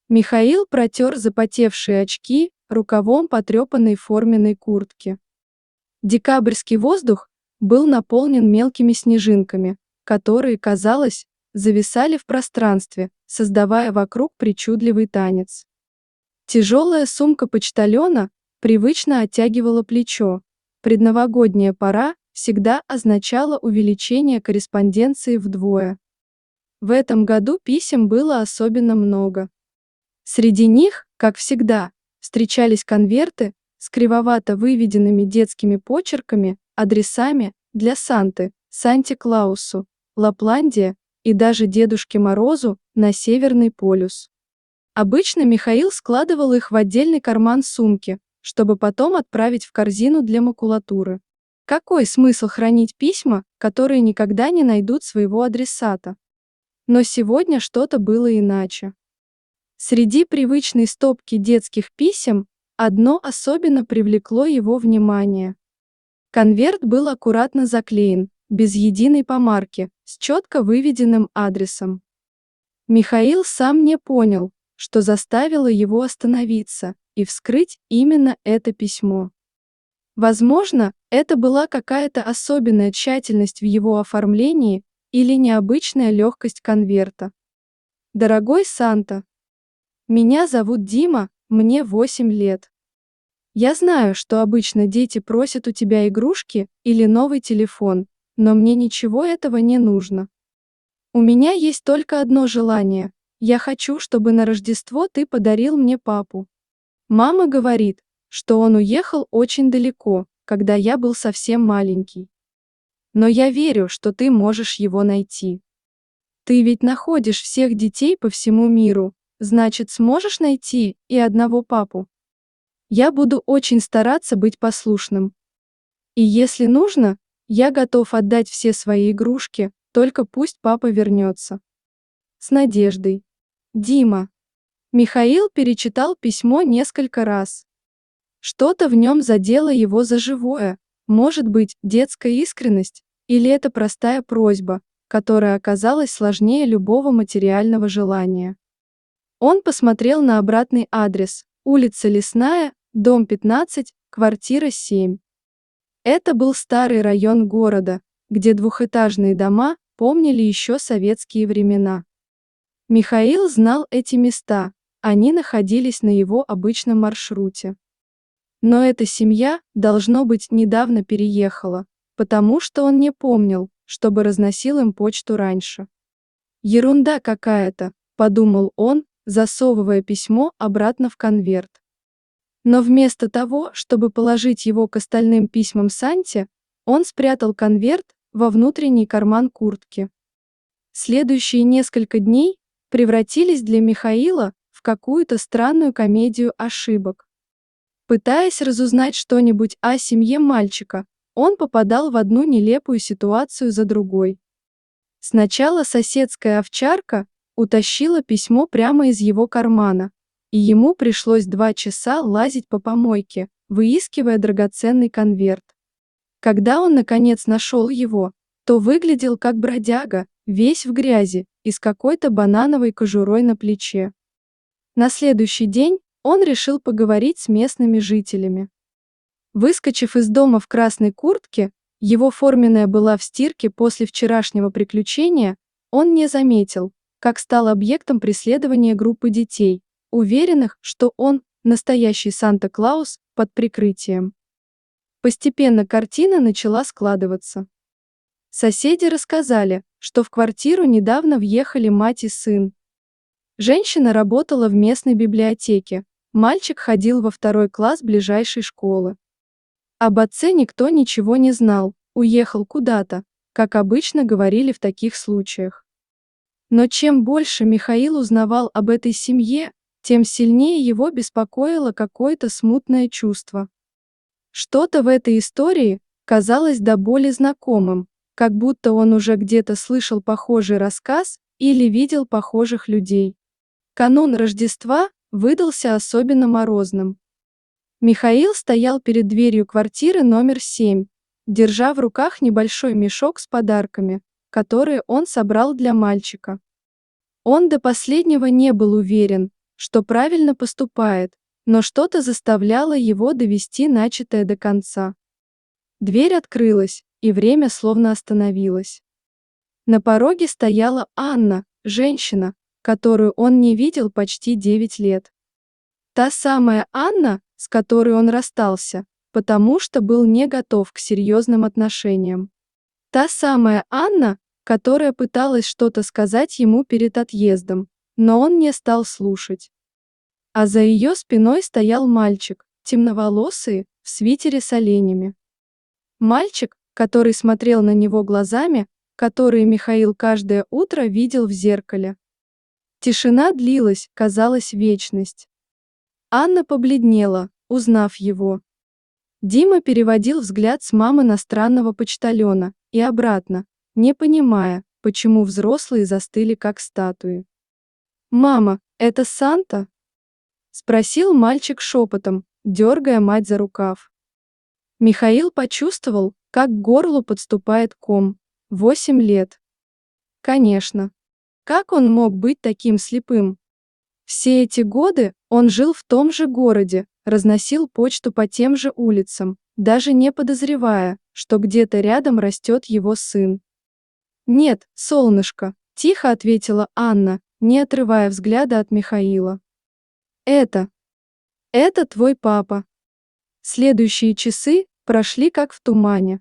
Михаил протер запотевшие очки рукавом потрепанной форменной куртки. Декабрьский воздух был наполнен мелкими снежинками, которые, казалось, зависали в пространстве, создавая вокруг причудливый танец. Тяжелая сумка почтальона привычно оттягивала плечо. Предновогодняя пора всегда означала увеличение корреспонденции вдвое. В этом году писем было особенно много. Среди них, как всегда, встречались конверты с кривовато выведенными детскими почерками, адресами для Санты, Санте-Клаусу, Лапландия и даже Дедушке Морозу на Северный полюс. Обычно Михаил складывал их в отдельный карман сумки, чтобы потом отправить в корзину для макулатуры. Какой смысл хранить письма, которые никогда не найдут своего адресата? Но сегодня что-то было иначе. Среди привычной стопки детских писем одно особенно привлекло его внимание. Конверт был аккуратно заклеен, без единой помарки, с четко выведенным адресом. Михаил сам не понял, что заставило его остановиться и вскрыть именно это письмо. Возможно, это была какая-то особенная тщательность в его оформлении или необычная легкость конверта. Дорогой Санта, меня зовут Дима, мне 8 лет. Я знаю, что обычно дети просят у тебя игрушки или новый телефон, но мне ничего этого не нужно. У меня есть только одно желание. Я хочу, чтобы на Рождество ты подарил мне папу. Мама говорит, что он уехал очень далеко, когда я был совсем маленький. Но я верю, что ты можешь его найти. Ты ведь находишь всех детей по всему миру, значит, сможешь найти и одного папу. Я буду очень стараться быть послушным. И если нужно, я готов отдать все свои игрушки, только пусть папа вернется. С надеждой. Дима. Михаил перечитал письмо несколько раз. Что-то в нем задело его за живое, может быть, детская искренность, или это простая просьба, которая оказалась сложнее любого материального желания. Он посмотрел на обратный адрес: улица Лесная, дом 15, квартира 7. Это был старый район города, где двухэтажные дома помнили еще советские времена. Михаил знал эти места, они находились на его обычном маршруте. Но эта семья, должно быть, недавно переехала, потому что он не помнил, чтобы разносил им почту раньше. Ерунда какая-то, подумал он, засовывая письмо обратно в конверт. Но вместо того, чтобы положить его к остальным письмам Санте, он спрятал конверт во внутренний карман куртки. Следующие несколько дней превратились для Михаила в какую-то странную комедию ошибок. Пытаясь разузнать что-нибудь о семье мальчика, он попадал в одну нелепую ситуацию за другой. Сначала соседская овчарка утащила письмо прямо из его кармана, и ему пришлось 2 часа лазить по помойке, выискивая драгоценный конверт. Когда он наконец нашел его, то выглядел как бродяга, весь в грязи и с какой-то банановой кожурой на плече. На следующий день он решил поговорить с местными жителями. Выскочив из дома в красной куртке, его форменная была в стирке после вчерашнего приключения, он не заметил, как стал объектом преследования группы детей, уверенных, что он настоящий Санта-Клаус под прикрытием. Постепенно картина начала складываться. Соседи рассказали, что в квартиру недавно въехали мать и сын. Женщина работала в местной библиотеке, мальчик ходил во 2 класс ближайшей школы. Об отце никто ничего не знал, уехал куда-то, как обычно говорили в таких случаях. Но чем больше Михаил узнавал об этой семье, тем сильнее его беспокоило какое-то смутное чувство. Что-то в этой истории казалось до боли знакомым, как будто он уже где-то слышал похожий рассказ или видел похожих людей. Канун Рождества выдался особенно морозным. Михаил стоял перед дверью квартиры номер 7, держа в руках небольшой мешок с подарками, которые он собрал для мальчика. Он до последнего не был уверен, что правильно поступает, но что-то заставляло его довести начатое до конца. Дверь открылась, и время словно остановилось. На пороге стояла Анна, женщина, которую он не видел почти 9 лет. Та самая Анна, с которой он расстался, потому что был не готов к серьезным отношениям. Та самая Анна, которая пыталась что-то сказать ему перед отъездом, но он не стал слушать. А за ее спиной стоял мальчик, темноволосый, в свитере с оленями. Мальчик, который смотрел на него глазами, которые Михаил каждое утро видел в зеркале. Тишина длилась, казалось, вечность. Анна побледнела, узнав его. Дима переводил взгляд с мамы на странного почтальона и обратно, не понимая, почему взрослые застыли как статуи. «Мама, это Санта?» — спросил мальчик шепотом, дергая мать за рукав. Михаил почувствовал, как к горлу подступает ком. 8 лет. Конечно. Как он мог быть таким слепым? Все эти годы он жил в том же городе, разносил почту по тем же улицам, даже не подозревая, что где-то рядом растет его сын. «Нет, солнышко», – тихо ответила Анна, не отрывая взгляда от Михаила. Это твой папа». Следующие часы прошли как в тумане.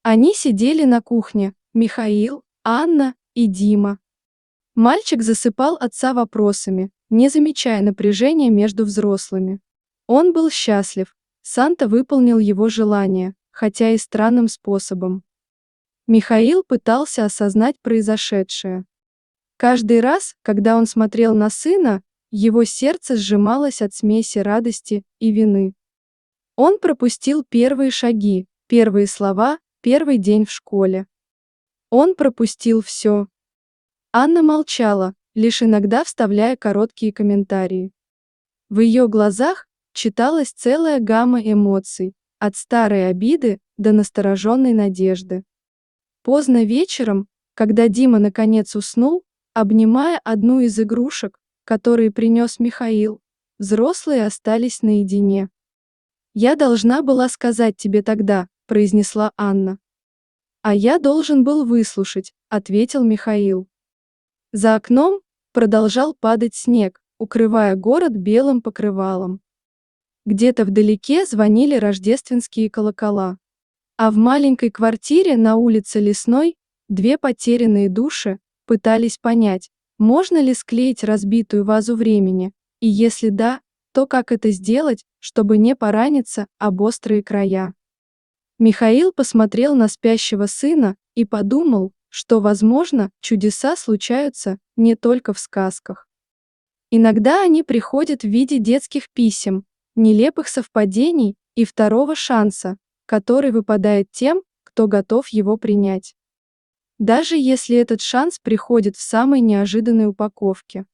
Они сидели на кухне, Михаил, Анна и Дима. Мальчик засыпал отца вопросами, не замечая напряжения между взрослыми. Он был счастлив, Санта выполнил его желание, хотя и странным способом. Михаил пытался осознать произошедшее. Каждый раз, когда он смотрел на сына, его сердце сжималось от смеси радости и вины. Он пропустил первые шаги, первые слова, первый день в школе. Он пропустил все. Анна молчала, лишь иногда вставляя короткие комментарии. В ее глазах читалась целая гамма эмоций, от старой обиды до настороженной надежды. Поздно вечером, когда Дима наконец уснул, обнимая одну из игрушек, которые принес Михаил, взрослые остались наедине. «Я должна была сказать тебе тогда», – произнесла Анна. «А я должен был выслушать», – ответил Михаил. За окном продолжал падать снег, укрывая город белым покрывалом. Где-то вдалеке звонили рождественские колокола. А в маленькой квартире на улице Лесной две потерянные души пытались понять, можно ли склеить разбитую вазу времени, и если да, то как это сделать, чтобы не пораниться об острые края. Михаил посмотрел на спящего сына и подумал, что, возможно, чудеса случаются не только в сказках. Иногда они приходят в виде детских писем, нелепых совпадений и второго шанса, который выпадает тем, кто готов его принять. Даже если этот шанс приходит в самой неожиданной упаковке.